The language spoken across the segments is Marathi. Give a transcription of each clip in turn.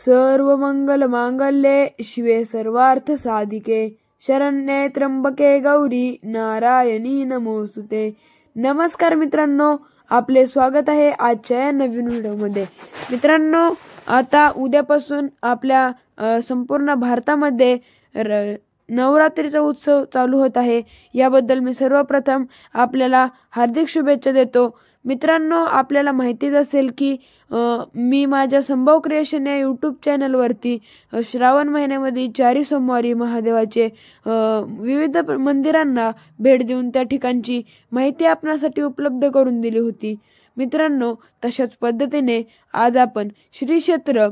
सर्व मंगल मांगल्ये शिवे सर्वार्थ साधिके शरण्ये त्र्यंबके गौरी नारायणी नमोस्तुते। नमस्कार मित्रांनो, आपले स्वागत आहे आजच्या या नवीन व्हिडिओमध्ये। मित्रांनो, आता उद्यापासून आपल्या संपूर्ण भारतामध्ये नवरात्रीचा उत्सव चालू होत आहे। याबद्दल मी सर्वप्रथम आपल्याला हार्दिक शुभेच्छा देतो। मित्रांनो, आपल्याला माहितीच असेल की मी माझ्या संभव क्रिएशन या यूट्यूब चॅनलवरती श्रावण महिन्यामध्ये 4 सोमवारी महादेवाचे विविध मंदिरांना भेट देऊन त्या ठिकाणची माहिती आपणासाठी उपलब्ध करून दिली होती। मित्रांनो, तशाच पद्धतीने आज आपण श्री क्षेत्र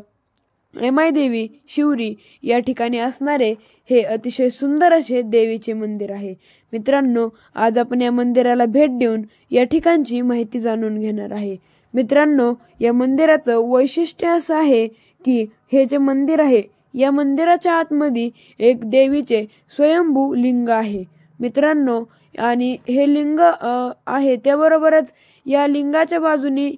एमाई देवी शिवरी या ठिकाणी असणारे हे अतिशय सुंदर असे देवीचे मंदिर आहे। मित्रांनो, आज आपण या मंदिराला भेट देऊन या ठिकाणची माहिती जाणून घेणार आहे। मित्रांनो, या मंदिराचं वैशिष्ट्य असं आहे की हे जे मंदिर आहे या मंदिराच्या आतमध्ये एक देवीचे स्वयंभू लिंग आहे। मित्रांनो, आणि हे लिंग आहे त्याबरोबरच या लिंगाच्या बाजूनी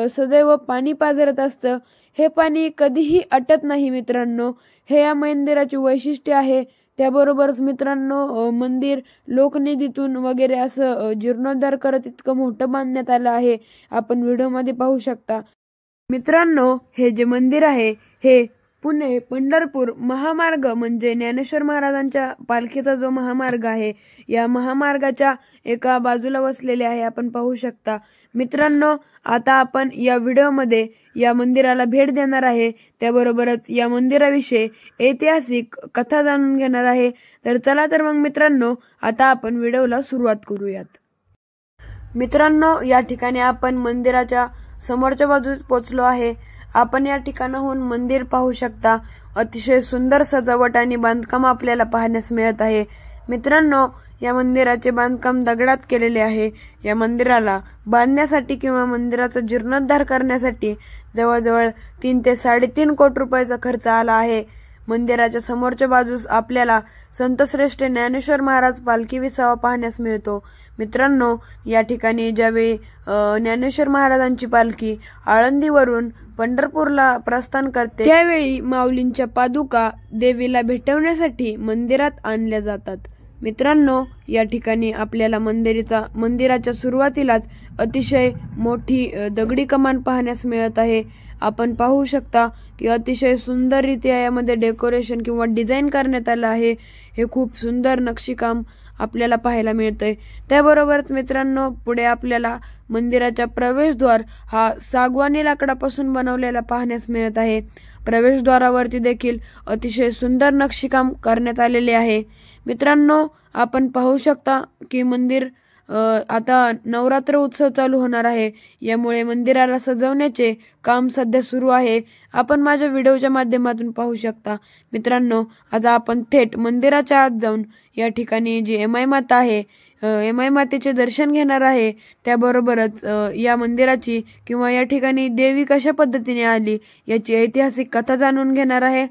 सदैव पाणी पाझरत असतं। हे पाणी कधीही आटत नाही। मित्रांनो, हे या मंदिराचे वैशिष्ट्य आहे। त्याबरोबरच मित्रांनो, मंदिर लोकनिधीतून वगैरे असं जीर्णोद्धार करत इतकं मोठं बांधण्यात आलं आहे, आपण व्हिडिओमध्ये पाहू शकता। मित्रांनो, हे जे मंदिर आहे हे पुणे पंढरपूर महामार्ग म्हणजे ज्ञानेश्वर महाराजांच्या पालखीचा जो महामार्ग आहे या महामार्गाच्या एका बाजूला वसलेले आहे, आपण पाहू शकता। मित्रांनो, आता आपण या व्हिडिओमध्ये या मंदिराला भेट देणार आहे, त्याबरोबरच या मंदिराविषयी ऐतिहासिक कथा जाणून घेणार आहे। तर चला तर मग मित्रांनो, आता आपण व्हिडिओला सुरुवात करूयात। मित्रांनो, या ठिकाणी आपण मंदिराच्या समोरच्या बाजूस पोहोचलो आहे। आपण या ठिकाणाहून मंदिर पाहू शकता। अतिशय सुंदर सजावट आणि बांधकाम आपल्याला पाहण्यास मिळत आहे। मित्रांनो, या मंदिराचे बांधकाम दगडात केलेले आहे। या मंदिराला बांधण्यासाठी किंवा मंदिराचा जीर्णोद्धार करण्यासाठी जवळजवळ 3 ते 3.5 कोटी रुपयाचा खर्च आला आहे। मंदिराच्या समोरच्या बाजूस आपल्याला संतश्रेष्ठ ज्ञानेश्वर महाराज पालखी विसावा पाहण्यास मिळतो। मित्रांनो, या ठिकाणी ज्यावेळी ज्ञानेश्वर महाराजांची पालखी आळंदीवरून पंढरपूरला प्रस्थान करते त्यावेळी माऊलींच्या पादुका देवीला भेटवण्यासाठी मंदिरात आणल्या जातात। मित्रांनो, या ठिकाणी आपल्याला मंदिराच्या सुरुवातीलाच अतिशय मोठी दगडी कमान पाहण्यास मिळत आहे। आपण पाहू शकता की अतिशय सुंदररित्या यामध्ये डेकोरेशन किंवा डिझाईन करण्यात आलं आहे। हे खूप सुंदर नक्षीकाम आपल्याला पाहायला मिळतंय। त्याबरोबरच मित्रांनो, पुढे आपल्याला मंदिराचा प्रवेशद्वार हा सागवानी लाकडापासून बनवलेला पाहण्यास मिळत आहे। प्रवेशद्वारावरती देखील अतिशय सुंदर नक्षीकाम करण्यात आलेले आहे। मित्रांनो, आपण पाहू शकता की मंदिर आता नवरात्र उत्सव चालू होणार आहे, यामुळे मंदिराला सजवण्याचे काम सध्या सुरू आहे। आपण माझ्या व्हिडिओच्या माध्यमातून पाहू शकता। मित्रांनो, आता आपण थेट मंदिराच्या आत जाऊन या ठिकाणी जी एमाई माता आहे एमाई मातेचे दर्शन घेणार आहे। त्याबरोबरच या मंदिराची किंवा या ठिकाणी देवी कशा पद्धतीने आली याची ऐतिहासिक कथा जाणून घेणार आहे।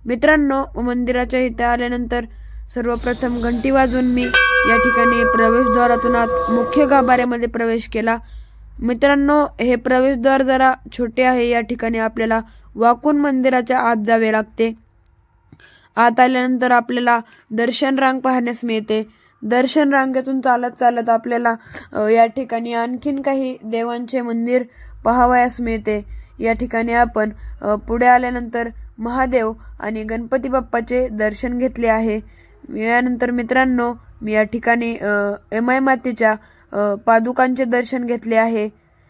मित्रांनो, मंदिराच्या इथे आल्यानंतर सर्वप्रथम घंटी वाजवून मी या ठिकाणी प्रवेशद्वारातून आत मुख्य गाभाऱ्यामध्ये प्रवेश केला। मित्रांनो, हे प्रवेशद्वार जरा छोटे आहे। या ठिकाणी आपल्याला वाकून मंदिराच्या आत जावे लागते। आत आल्यानंतर आपल्याला दर्शन रांग पाहण्यास मिळते। दर्शन रांगेतून चालत चालत आपल्याला या ठिकाणी आणखीन काही देवांचे मंदिर पाहावयास मिळते। या ठिकाणी आपण पुढे आल्यानंतर महादेव आणि गणपती बाप्पाचे दर्शन घेतले आहे। यानंतर मित्रांनो, मी या ठिकाणी एमाई मातेच्या पादुकांचे दर्शन घेतले आहे।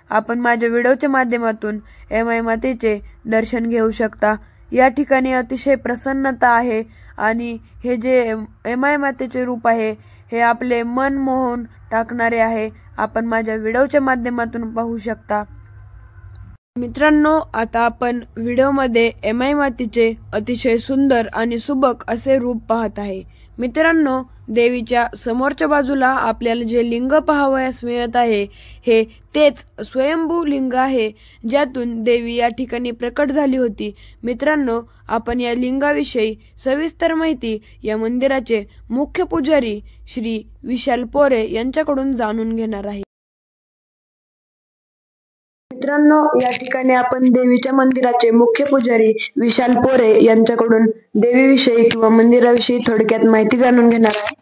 आपण माझ्या व्हिडिओच्या माध्यमातून एमाई मातेचे दर्शन घेऊ शकता। या ठिकाणी अतिशय प्रसन्नता आहे आणि हे जे एमाई मातेचे रूप आहे हे आपले मन मोहून टाकणारे आहे। आपण माझ्या व्हिडिओच्या माध्यमातून पाहू शकता। मित्रांनो, आता आपण व्हिडिओमध्ये एमाई मातेचे अतिशय सुंदर आणि सुबक असे रूप पाहत आहे। मित्रांनो, देवीच्या समोरच्या बाजूला आपल्याला जे लिंग पाहावयास मिळत आहे हे तेच स्वयंभू लिंग आहे, ज्यातून देवी या ठिकाणी प्रकट झाली होती। मित्रांनो, आपण या लिंगाविषयी सविस्तर माहिती या मंदिराचे मुख्य पुजारी श्री विशाल पोरे यांच्याकडून जाणून घेणार आहे। मित्रांनो, या ठिकाणी आपण देवीच्या मंदिराचे मुख्य पुजारी विशाल पोरे यांच्याकडून देवीविषयी किंवा मंदिराविषयी थोडक्यात माहिती जाणून घेणार आहे.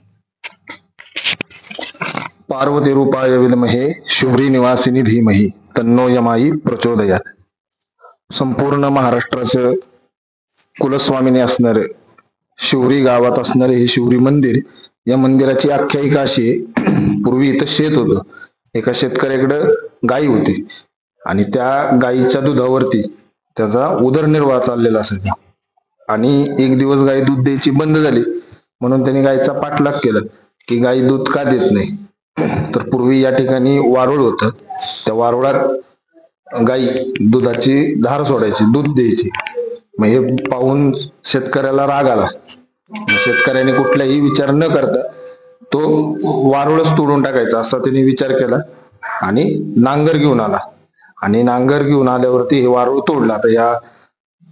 पार्वती रूपाय विद्महे शौरी निवासिनी धीमहि तन्नो यमाई प्रचोदयात. संपूर्ण महाराष्ट्राचं कुलस्वामीने असणारे शिवरी गावात असणारे हे शिवरी मंदिर, या मंदिराची आख्यायिका अशी आहे. पूर्वी इथं शेत होतं. एका शेतकऱ्याकडे गायी होती आणि त्या गायीच्या दुधावरती त्याचा उदरनिर्वाह चाललेला असायचा. आणि एक दिवस गाय दूध द्यायची बंद झाली, म्हणून त्यांनी गायीचा पाठलाग केला की गायी दूध का देत नाही. तर पूर्वी या ठिकाणी वारुळ होतं. त्या वारुळात गायी दुधाची धार सोडायची, दूध द्यायची. मग हे पाहून शेतकऱ्याला राग आला. शेतकऱ्याने कुठलाही विचार न करता तो वारुळच तोडून टाकायचा असा त्यांनी विचार केला आणि नांगर घेऊन आला. आणि नांगर घेऊन आल्यावरती हे वारुळ तोडला. आता या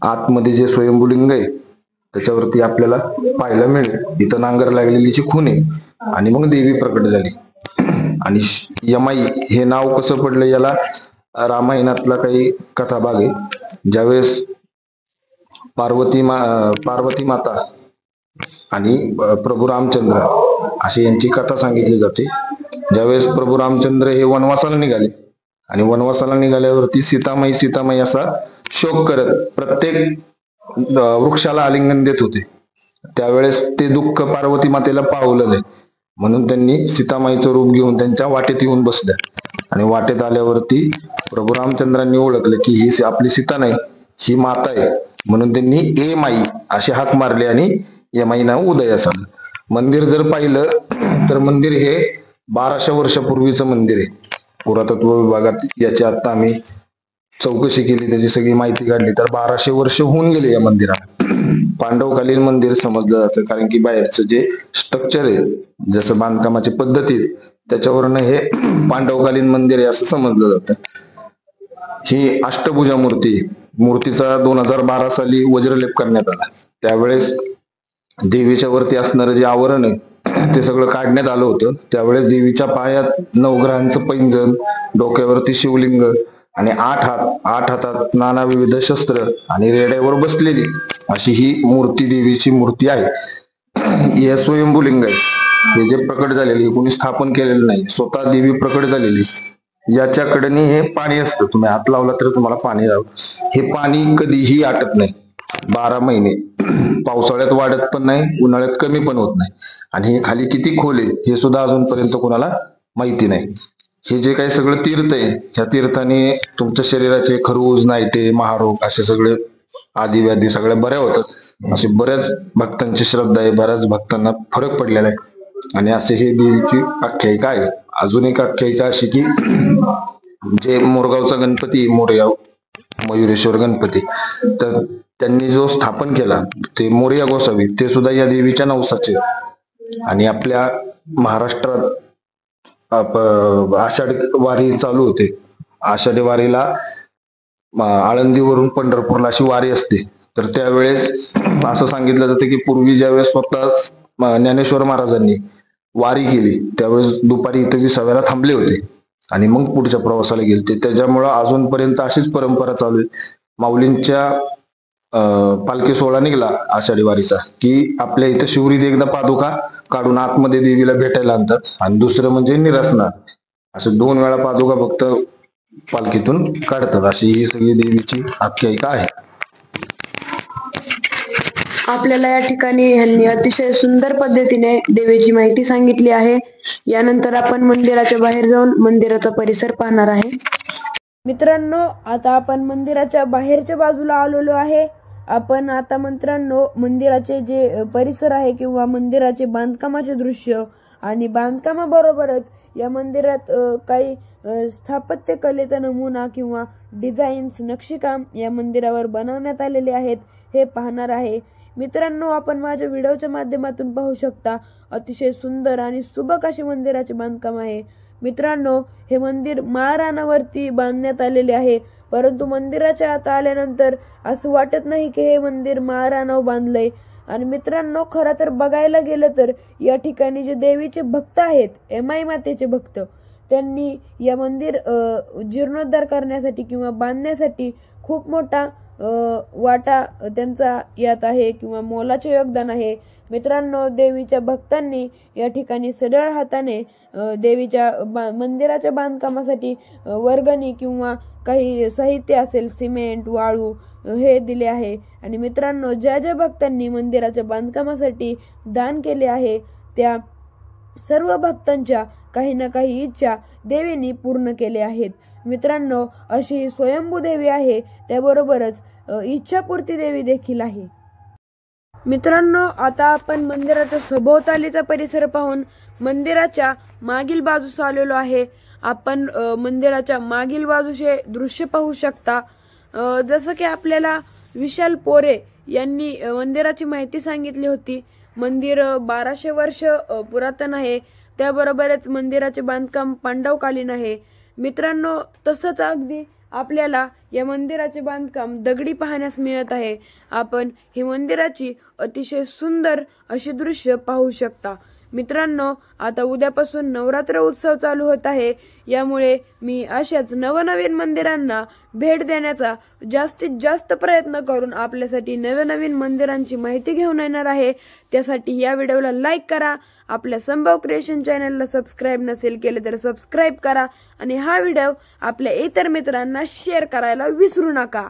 आतमध्ये जे स्वयंभूलिंग आहे त्याच्यावरती आपल्याला पाहायला मिळेल इथं नांगर लागलेलीची खून आहे. आणि मग देवी प्रकट झाली. आणि यमाई हे नाव कसं पडलं याला रामायणातला काही कथा भाग आहे. ज्यावेळेस पार्वती माता आणि प्रभू रामचंद्र अशी यांची कथा सांगितली जाते. ज्यावेळेस प्रभू रामचंद्र हे वनवासाला निघाले आणि वनवासाला निघाल्यावरती सीतामाई असा शोक करत प्रत्येक वृक्षाला आलिंगन देत होते. त्यावेळेस ते दुःख पार्वती मातेला पावलं नाही, म्हणून त्यांनी सीतामाईचं रूप घेऊन त्यांच्या वाटेत येऊन बसल्या. आणि वाटेत आल्यावरती प्रभू रामचंद्रांनी ओळखले की ही आपली सीता नाही, ही माता आहे. म्हणून त्यांनी ए माई अशी हाक मारली आणि यमाई नाव उदयास आलं. मंदिर जर पाहिलं तर मंदिर हे 1200 वर्षापूर्वीचं मंदिर आहे. पुरातत्व विभागात याची आता आम्ही चौकशी केली, त्याची सगळी माहिती काढली तर 1200 वर्ष होऊन गेले या मंदिराला. पांडवकालीन मंदिर समजलं जातं, कारण की बाहेरचं जे स्ट्रक्चर आहे, जसं बांधकामाची पद्धती त्याच्यावरनं हे पांडवकालीन मंदिर आहे असं समजलं जातं. ही अष्टभुजा मूर्तीचा 2012 साली वज्रलेप करण्यात आला. त्यावेळेस देवीच्या वरती असणारं जे आवरण आहे ते सगळं काढण्यात आलं होतं. त्यावेळेस देवीच्या पायात नवग्रहांचं पैंजण, डोक्यावरती शिवलिंग आणि 8 हातात नाना विविध शस्त्र आणि रेड्यावर बसलेली अशी ही मूर्ती, देवीची मूर्ती आहे. हे स्वयंभूलिंग आहे. हे जे प्रकट झालेले, कोणी स्थापन केलेलं नाही, स्वतः देवी प्रकट झालेली. याच्याकडे हे पाणी असतं, तुम्ही हात लावला तर तुम्हाला पाणी राहतं. हे पाणी कधीही आटत नाही 12 महिने. पावसाळ्यात वाढत पण नाही, उन्हाळ्यात कमी पण होत नाही. आणि हे खाली किती खोल आहे हे सुद्धा अजूनपर्यंत कोणाला माहिती नाही. हे जे काही सगळं तीर्थ आहे, ह्या तीर्थाने तुमच्या शरीराचे खरूज, नायटे, महारोग असे सगळे आदी व्याधी सगळ्या बऱ्या होतात. असे बऱ्याच भक्तांची श्रद्धा आहे, बऱ्याच भक्तांना फरक पडलेला आहे. आणि असे हे देवीची आख्यायिका आहे. अजून एक आख्यायिका अशी की जे मोरगावचा गणपती, मोरया मयुरेश्वर गणपती, तर त्यांनी जो स्थापन केला ते मोरया गोसावी, ते सुद्धा या देवीच्या नवसाचे. आणि आपल्या महाराष्ट्रात आषाढी वारी चालू होते. आषाढी वारीला आळंदीवरून पंढरपूरला अशी वारी असते. तर त्यावेळेस असं सांगितलं जातं की पूर्वी ज्यावेळेस स्वतः ज्ञानेश्वर महाराजांनी वारी केली त्यावेळेस दुपारी इथं 20व्याला थांबले होते आणि मग पुढच्या प्रवासाला गेले. त्याच्यामुळं अजूनपर्यंत अशीच परंपरा चालू आहे. माऊलींच्या पालखी सोहळा निघाला आषाढी वारीचा की आपल्या इथं शिवरीत एकदा पादुका काढून आतमध्ये देवीला भेटायला आणतात, आणि दुसरं म्हणजे निरसनार, असं 2 वेळा पादुका फक्त पालखीतून काढतात. अशी ही सगळी देवीची आख्यायिका आहे. आपल्याला या ठिकाणी ह्यांनी अतिशय सुंदर पद्धतीने देवीची माहिती सांगितली आहे. यानंतर आपण मंदिराच्या बाहेर जाऊन मंदिराचा परिसर पाहणार आहे. मित्रांनो, आता आपण मंदिराच्या बाहेरच्या बाजूला आलेलो आहे. आपण आता मित्रांनो मंदिराचे जे परिसर आहे किंवा मंदिराचे बांधकामाचे दृश्य आणि बांधकामाबरोबरच या मंदिरात काही स्थापत्य कलेचा नमुना किंवा डिझाईन्स, नक्षीकाम या मंदिरावर बनवण्यात आलेले आहेत हे पाहणार आहे. मित्रांनो, आपण माझ्या व्हिडिओच्या माध्यमातून पाहू शकता अतिशय सुंदर आणि सुबक असे मंदिराचे बांधकाम आहे. मित्रांनो, हे मंदिर माळरानावरती बांधण्यात आलेले आहे, परंतु मंदिराच्या आत आल्यानंतर असं वाटत नाही की हे मंदिर माळरानावर बांधलंय. आणि मित्रांनो, खरं तर बघायला गेलं तर या ठिकाणी जे देवीचे भक्त आहेत, एमाई मातेचे भक्त, त्यांनी या मंदिर जीर्णोद्धार करण्यासाठी किंवा बांधण्यासाठी खूप मोठा वाटा त्यांचा यात आहे किंवा मोलाचे योगदान आहे। मित्रांनो, देवीच्या भक्तांनी या ठिकाणी सढळ हाताने देवीच्या मंदिराच्या बांधकामासाठी वर्गणी किंवा काही साहित्य असेल, सिमेंट, वाळू हे दिले आहे। आणि मित्रांनो, ज्या ज्या भक्तांनी मंदिराच्या बांधकामासाठी दान केले आहे त्या सर्व भक्तांच्या काही ना काही इच्छा देवीने पूर्ण केल्या आहेत। मित्रांनो, अशी स्वयंभू देवी आहे, त्याबरोबरच इच्छापूर्ती देवी देखील आहे। मित्रांनो, आता आपण मंदिराच्या सभोवतालीचा परिसर पाहून मंदिराच्या मागील बाजूस आलेलो आहे। आपण मंदिराच्या मागील बाजूचे दृश्य पाहू शकता। जसं की आपल्याला विशाल पोरे यांनी मंदिराची माहिती सांगितली होती। मंदिर 1200 वर्ष पुरातन आहे, त्याबरोबरच मंदिराचे बांधकाम पांडवकालीन आहे। मित्रांनो, तसंच अगदी आपल्याला या मंदिराचे बांधकाम दगडी पाहण्यास मिळत आहे। आपण ही मंदिराची अतिशय सुंदर अशी दृश्य पाहू शकता। मित्रांनो, आता उद्यापासून नवरात्र उत्सव चालू होत आहे, यामुळे मी अशाच नवनवीन मंदिरांना भेट देण्याचा जास्तीत जास्त प्रयत्न करून आपल्यासाठी नवनवीन मंदिरांची माहिती घेऊन येणार आहे। त्यासाठी या व्हिडिओला लाईक करा, आपल्या संभव क्रिएशन चॅनलला सबस्क्राईब नसेल केले तर सबस्क्राईब करा आणि हा व्हिडिओ आपल्या इतर मित्रांना शेअर करायला विसरू नका।